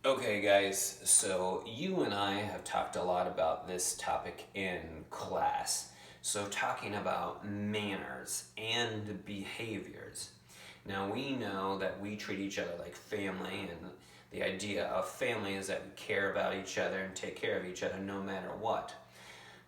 Okay, guys, so you and I have talked a lot about this topic in class. So, talking about manners and behaviors. Now, we know that we treat each other like family, and the idea of family is that we care about each other and take care of each other no matter what.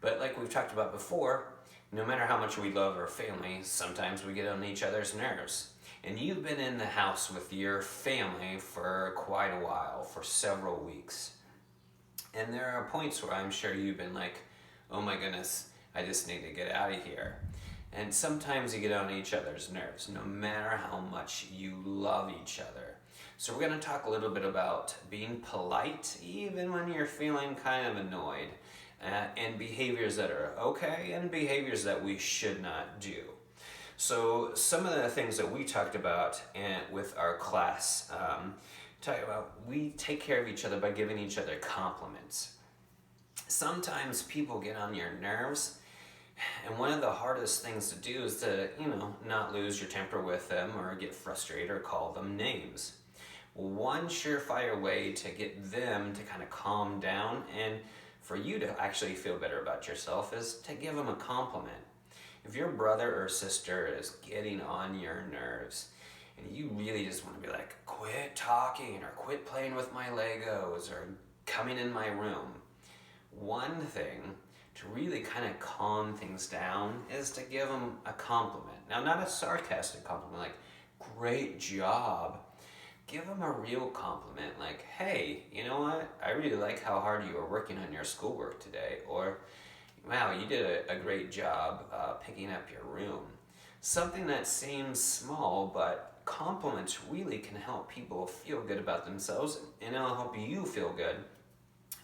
But, like we've talked about before, no matter how much we love our family, sometimes we get on each other's nerves. And you've been in the house with your family for quite a while, for several weeks. And there are points where I'm sure you've been like, oh my goodness, I just need to get out of here. And sometimes you get on each other's nerves, no matter how much you love each other. So we're going to talk a little bit about being polite, even when you're feeling kind of annoyed, and behaviors that are okay and behaviors that we should not do. So some of the things that we talked about with our class, talk about we take care of each other by giving each other compliments. Sometimes people get on your nerves, and one of the hardest things to do is to, not lose your temper with them or get frustrated or call them names. One surefire way to get them to kind of calm down and for you to actually feel better about yourself is to give them a compliment. If your brother or sister is getting on your nerves and you really just want to be like, quit talking or quit playing with my Legos or coming in my room, one thing to really kind of calm things down is to give them a compliment. Now, not a sarcastic compliment like, great job. Give them a real compliment like, hey, you know what? I really like how hard you were working on your schoolwork today. Or, wow, you did a great job picking up your room. Something that seems small, but compliments really can help people feel good about themselves, and it'll help you feel good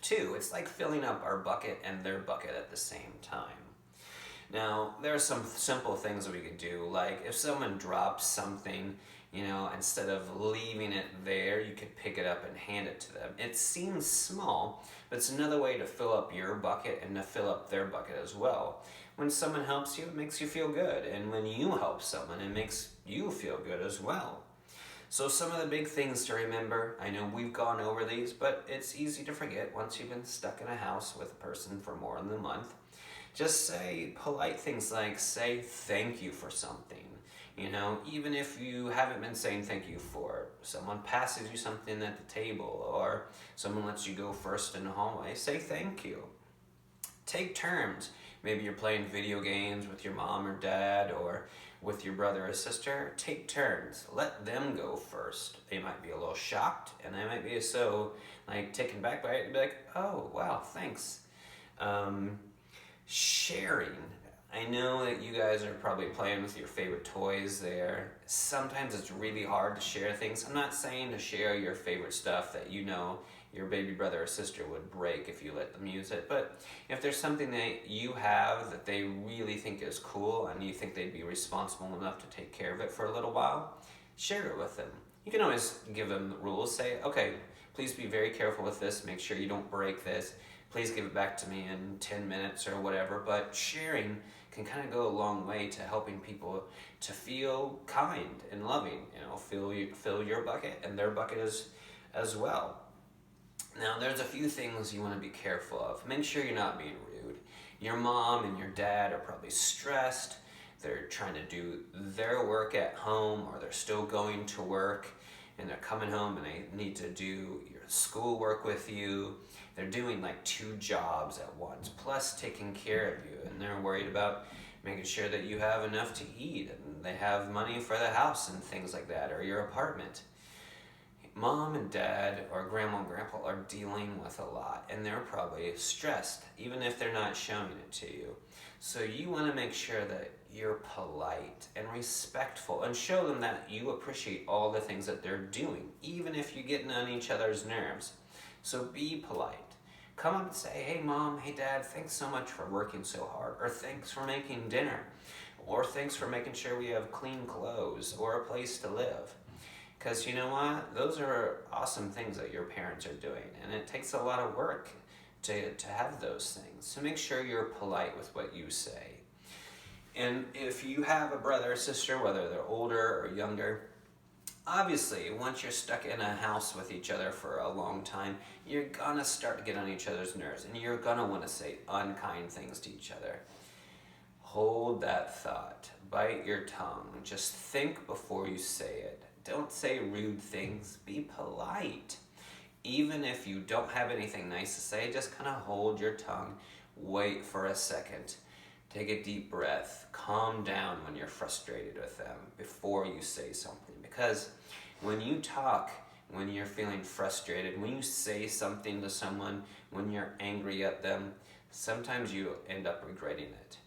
too. It's like filling up our bucket and their bucket at the same time. Now, there are some simple things that we could do, like if someone drops something, instead of leaving it there, you could pick it up and hand it to them. It seems small, but it's another way to fill up your bucket and to fill up their bucket as well. When someone helps you, it makes you feel good. And when you help someone, it makes you feel good as well. So some of the big things to remember, I know we've gone over these, but it's easy to forget once you've been stuck in a house with a person for more than a month. Just say polite things like, say thank you for something. Even if you haven't been saying thank you for someone passes you something at the table or someone lets you go first in the hallway, say thank you. Take turns. Maybe you're playing video games with your mom or dad or with your brother or sister. Take turns. Let them go first. They might be a little shocked and they might be so taken back by it and be like, oh, wow, thanks. Sharing. I know that you guys are probably playing with your favorite toys there. Sometimes it's really hard to share things. I'm not saying to share your favorite stuff that your baby brother or sister would break if you let them use it. But if there's something that you have that they really think is cool and you think they'd be responsible enough to take care of it for a little while, share it with them. You can always give them the rules. Say, okay, please be very careful with this. Make sure you don't break this. Please give it back to me in 10 minutes or whatever. But sharing can kind of go a long way to helping people to feel kind and loving. Fill your bucket and their bucket as well. Now, there's a few things you want to be careful of. Make sure you're not being rude. Your mom and your dad are probably stressed. They're trying to do their work at home or they're still going to work and they're coming home and they need to do your schoolwork with you. They're doing 2 jobs at once, plus taking care of you. And they're worried about making sure that you have enough to eat and they have money for the house and things like that, or your apartment. Mom and dad or grandma and grandpa are dealing with a lot and they're probably stressed, even if they're not showing it to you. So you want to make sure that you're polite and respectful and show them that you appreciate all the things that they're doing, even if you're getting on each other's nerves. So be polite. Come up and say, hey mom, hey dad, thanks so much for working so hard, or thanks for making dinner, or thanks for making sure we have clean clothes or a place to live. Because you know what? Those are awesome things that your parents are doing, and it takes a lot of work to have those things. So make sure you're polite with what you say. And if you have a brother or sister, whether they're older or younger, Obviously, once you're stuck in a house with each other for a long time, you're gonna start to get on each other's nerves and you're gonna wanna say unkind things to each other. Hold that thought. Bite your tongue. Just think before you say it. Don't say rude things. Be polite. Even if you don't have anything nice to say, just kind of hold your tongue. Wait for a second. Take a deep breath. Calm down when you're frustrated with them before you say something. Because when you talk, when you're feeling frustrated, when you say something to someone, when you're angry at them, sometimes you end up regretting it.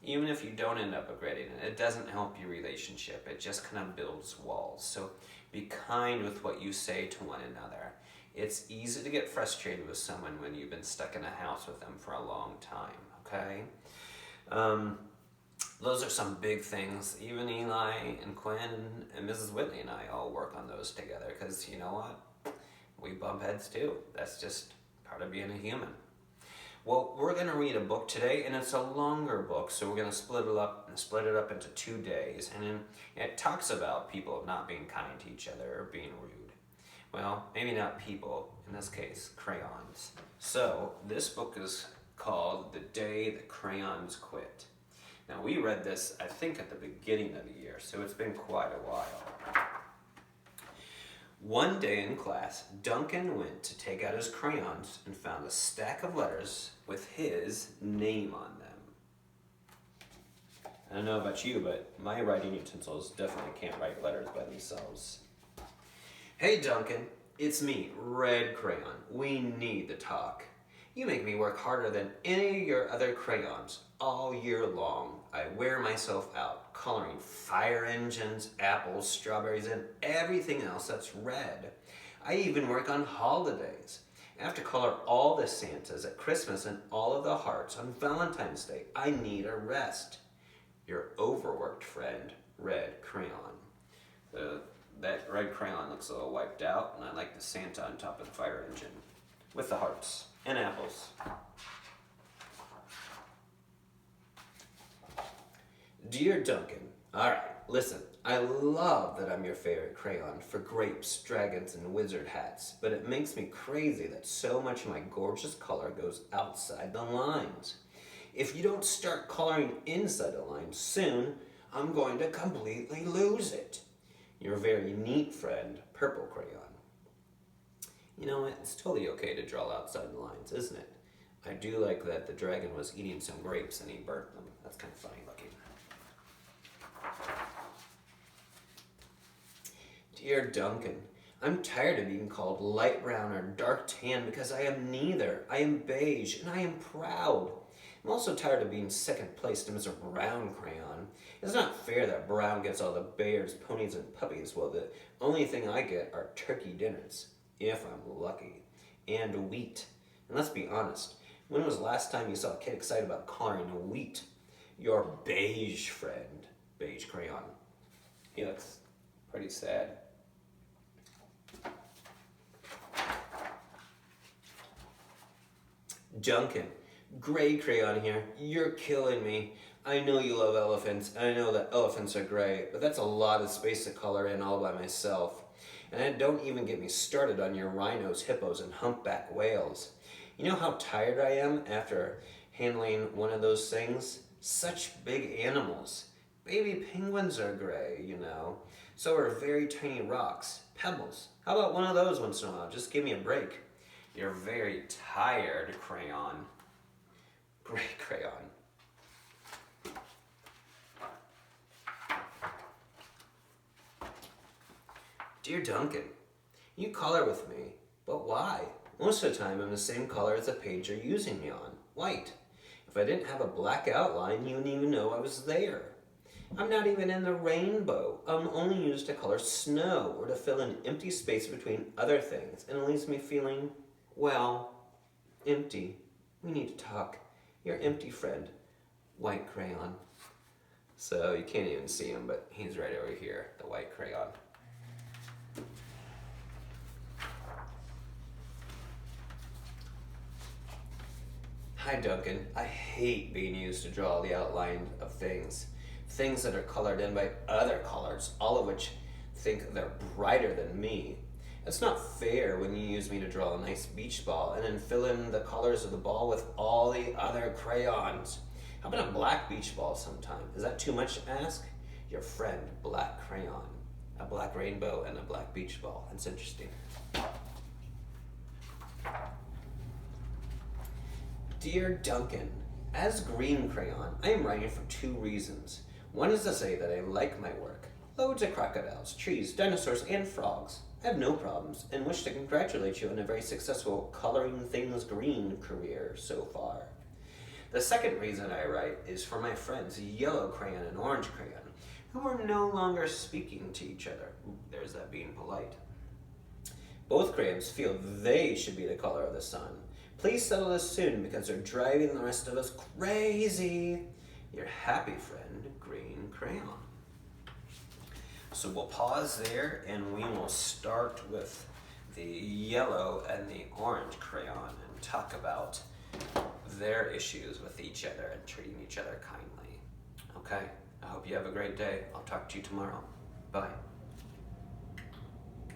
Even if you don't end up regretting it, it doesn't help your relationship. It just kind of builds walls. So be kind with what you say to one another. It's easy to get frustrated with someone when you've been stuck in a house with them for a long time, okay? Those are some big things. Even Eli and Quinn and Mrs. Whitley and I all work on those together because you know what? We bump heads too. That's just part of being a human. Well, we're going to read a book today, and it's a longer book, so we're going to split it up into 2 days. And it talks about people not being kind to each other or being rude. Well, maybe not people, in this case, crayons. So, this book is called The Day the Crayons Quit. Now, we read this, I think, at the beginning of the year, so it's been quite a while. One day in class, Duncan went to take out his crayons and found a stack of letters with his name on them. I don't know about you, but my writing utensils definitely can't write letters by themselves. Hey Duncan, it's me, Red Crayon. We need to talk. You make me work harder than any of your other crayons all year long. I wear myself out, coloring fire engines, apples, strawberries, and everything else that's red. I even work on holidays. I have to color all the Santas at Christmas and all of the hearts on Valentine's Day. I need a rest. Your overworked friend, Red Crayon. That red crayon looks a little wiped out, and I like the Santa on top of the fire engine with the hearts and apples. Dear Duncan, alright, listen, I love that I'm your favorite crayon for grapes, dragons, and wizard hats, but it makes me crazy that so much of my gorgeous color goes outside the lines. If you don't start coloring inside the lines soon, I'm going to completely lose it. Your very neat friend, Purple Crayon. You know what? It's totally okay to draw outside the lines, isn't it? I do like that the dragon was eating some grapes and he burnt them. That's kind of funny looking. Dear Duncan, I'm tired of being called light brown or dark tan because I am neither. I am beige and I am proud. I'm also tired of being second place to Mr. Brown Crayon. It's not fair that Brown gets all the bears, ponies, and puppies while the only thing I get are turkey dinners, if I'm lucky, and wheat. And let's be honest, when was the last time you saw a kid excited about coloring wheat? Your beige friend, Beige Crayon. He looks pretty sad. Duncan, Gray Crayon here. You're killing me. I know you love elephants, and I know that elephants are gray, but that's a lot of space to color in all by myself. And don't even get me started on your rhinos, hippos, and humpback whales. You know how tired I am after handling one of those things? Such big animals. Baby penguins are gray, you know. So are very tiny rocks, pebbles. How about one of those once in a while? Just give me a break. You're very tired, Crayon. Gray Crayon. Dear Duncan, you color with me, but why? Most of the time I'm the same color as the page you're using me on, white. If I didn't have a black outline, you wouldn't even know I was there. I'm not even in the rainbow. I'm only used to color snow or to fill in empty space between other things, and it leaves me feeling, well, empty. We need to talk. Your empty friend, White Crayon. So you can't even see him, but he's right over here, the White Crayon. Hi Duncan, I hate being used to draw the outline of things. Things that are colored in by other colors, all of which think they're brighter than me. It's not fair when you use me to draw a nice beach ball and then fill in the colors of the ball with all the other crayons. How about a black beach ball sometime? Is that too much to ask? Your friend, Black Crayon. A black rainbow and a black beach ball. That's interesting. Dear Duncan, as Green Crayon, I am writing for 2 reasons. One is to say that I like my work. Loads of crocodiles, trees, dinosaurs, and frogs. I have no problems and wish to congratulate you on a very successful coloring things green career so far. The second reason I write is for my friends Yellow Crayon and Orange Crayon, who are no longer speaking to each other. Ooh, there's that being polite. Both crayons feel they should be the color of the sun. Please settle this soon because they're driving the rest of us crazy. Your happy friend, Green Crayon. So we'll pause there and we will start with the yellow and the orange crayon and talk about their issues with each other and treating each other kindly. Okay, I hope you have a great day. I'll talk to you tomorrow. Bye.